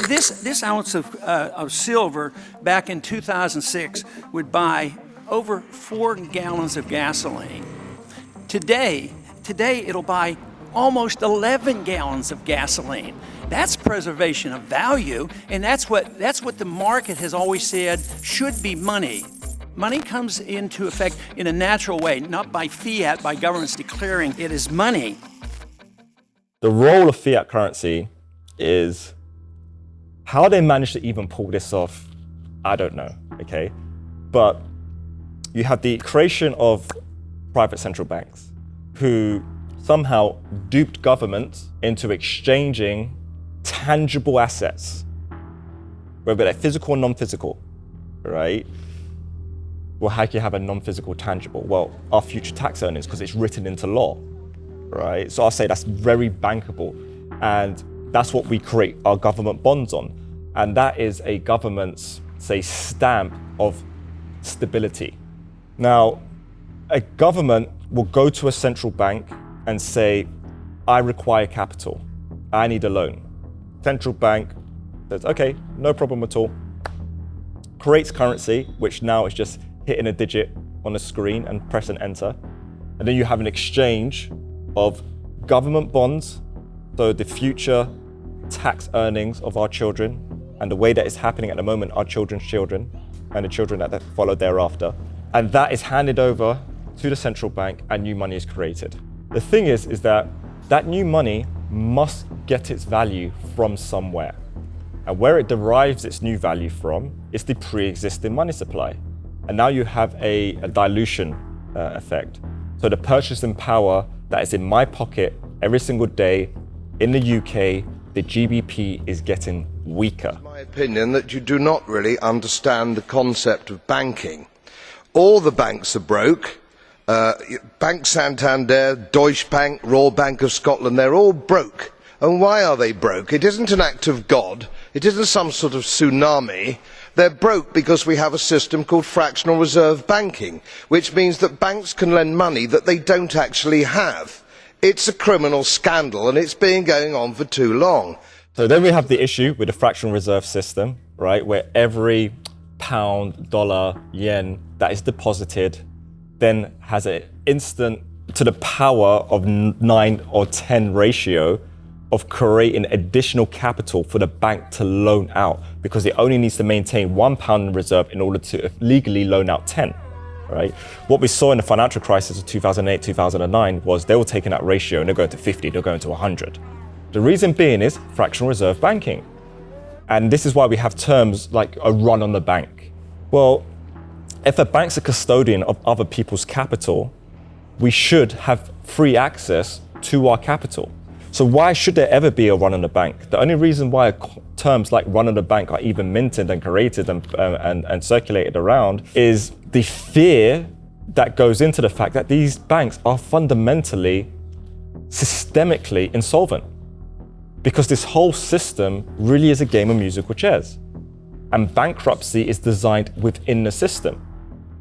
This ounce of silver back in 2006 would buy over 4 gallons of gasoline. Today it'll buy almost 11 gallons of gasoline. That's preservation of value, and that's what the market has always said should be money. Money comes into effect in a natural way, not by fiat, by governments declaring it is money. The role of fiat currency is how they managed to even pull this off, I don't know, okay? But you have the creation of private central banks who somehow duped governments into exchanging tangible assets, whether they're physical or non-physical, right? Well, how can you have a non-physical tangible? Well, our future tax earnings, because it's written into law, right? So I'll say that's very bankable. And that's what we create our government bonds on. And that is a government's, say, stamp of stability. Now, a government will go to a central bank and say, I require capital. I need a loan. Central bank says, okay, no problem at all. Creates currency, which now is just hitting a digit on a screen and press and enter. And then you have an exchange of government bonds, so the future tax earnings of our children, and the way that it's happening at the moment, our children's children, and the children that follow thereafter. And that is handed over to the central bank and new money is created. The thing is that new money must get its value from somewhere. And where it derives its new value from is the pre-existing money supply. And now you have a dilution effect. So the purchasing power that is in my pocket every single day in the UK, the GBP is getting weaker. It's my opinion that you do not really understand the concept of banking. All the banks are broke. Bank Santander, Deutsche Bank, Royal Bank of Scotland, they're all broke. And why are they broke? It isn't an act of God. It isn't some sort of tsunami. They're broke because we have a system called fractional reserve banking, which means that banks can lend money that they don't actually have. It's a criminal scandal and it's been going on for too long. So then we have the issue with the fractional reserve system, right, where every pound, dollar, yen that is deposited then has an instant to the power of 9 or 10 ratio of creating additional capital for the bank to loan out, because it only needs to maintain £1 in reserve in order to legally loan out 10. Right? What we saw in the financial crisis of 2008, 2009 was they were taking that ratio and they're going to 50, they're going to 100. The reason being is fractional reserve banking. And this is why we have terms like a run on the bank. Well, if a bank's a custodian of other people's capital, we should have free access to our capital. So why should there ever be a run on the bank? The only reason why terms like run on the bank are even minted and created and circulated around is the fear that goes into the fact that these banks are fundamentally, systemically insolvent. Because this whole system really is a game of musical chairs. And bankruptcy is designed within the system.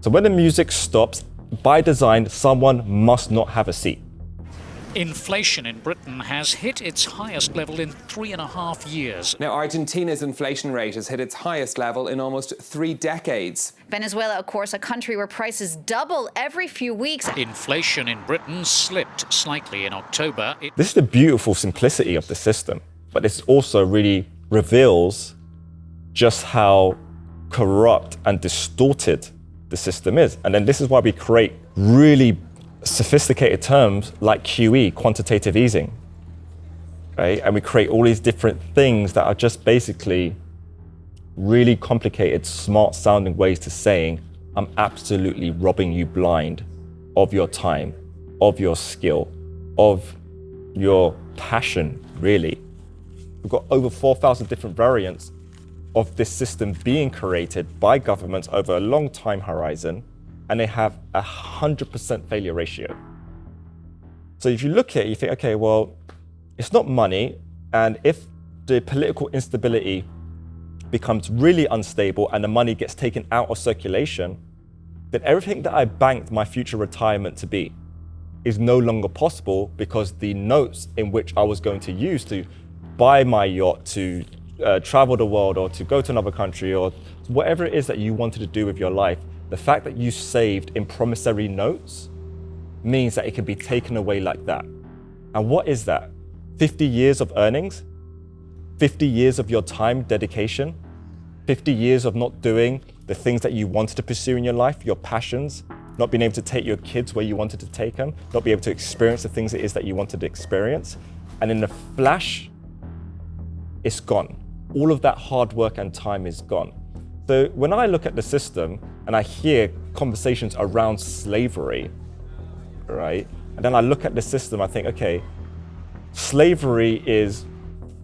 So when the music stops, by design, someone must not have a seat. Inflation in Britain has hit its highest level in 3.5 years. Now, Argentina's inflation rate has hit its highest level in almost 3 decades. Venezuela, of course, a country where prices double every few weeks. Inflation in Britain slipped slightly in October. This is the beautiful simplicity of the system, but this also really reveals just how corrupt and distorted the system is. And then this is why we create really sophisticated terms like QE, quantitative easing, right? And we create all these different things that are just basically really complicated, smart sounding ways to saying, I'm absolutely robbing you blind of your time, of your skill, of your passion, really. We've got over 4,000 different variants of this system being created by governments over a long time horizon, and they have 100% failure ratio. So if you look at it, you think, okay, well, it's not money, and if the political instability becomes really unstable and the money gets taken out of circulation, then everything that I banked my future retirement to be is no longer possible, because the notes in which I was going to use to buy my yacht, to travel the world or to go to another country or whatever it is that you wanted to do with your life, the fact that you saved in promissory notes means that it can be taken away like that. And what is that? 50 years of earnings? 50 years of your time, dedication? 50 years of not doing the things that you wanted to pursue in your life, your passions, not being able to take your kids where you wanted to take them, not be able to experience the things it is that you wanted to experience. And in a flash, it's gone. All of that hard work and time is gone. So when I look at the system and I hear conversations around slavery, right? And then I look at the system, I think, okay, slavery is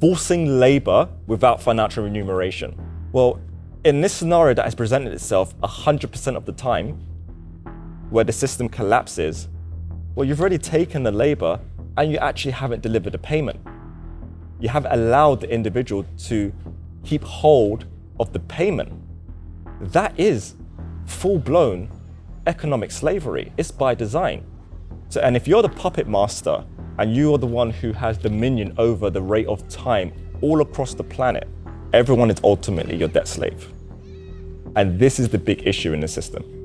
forcing labor without financial remuneration. Well, in this scenario that has presented itself 100% of the time, where the system collapses, well, you've already taken the labor and you actually haven't delivered a payment. You have allowed the individual to keep hold of the payment. That is full-blown economic slavery. It's by design. So, and if you're the puppet master and you are the one who has dominion over the rate of time all across the planet, everyone is ultimately your debt slave. And this is the big issue in the system.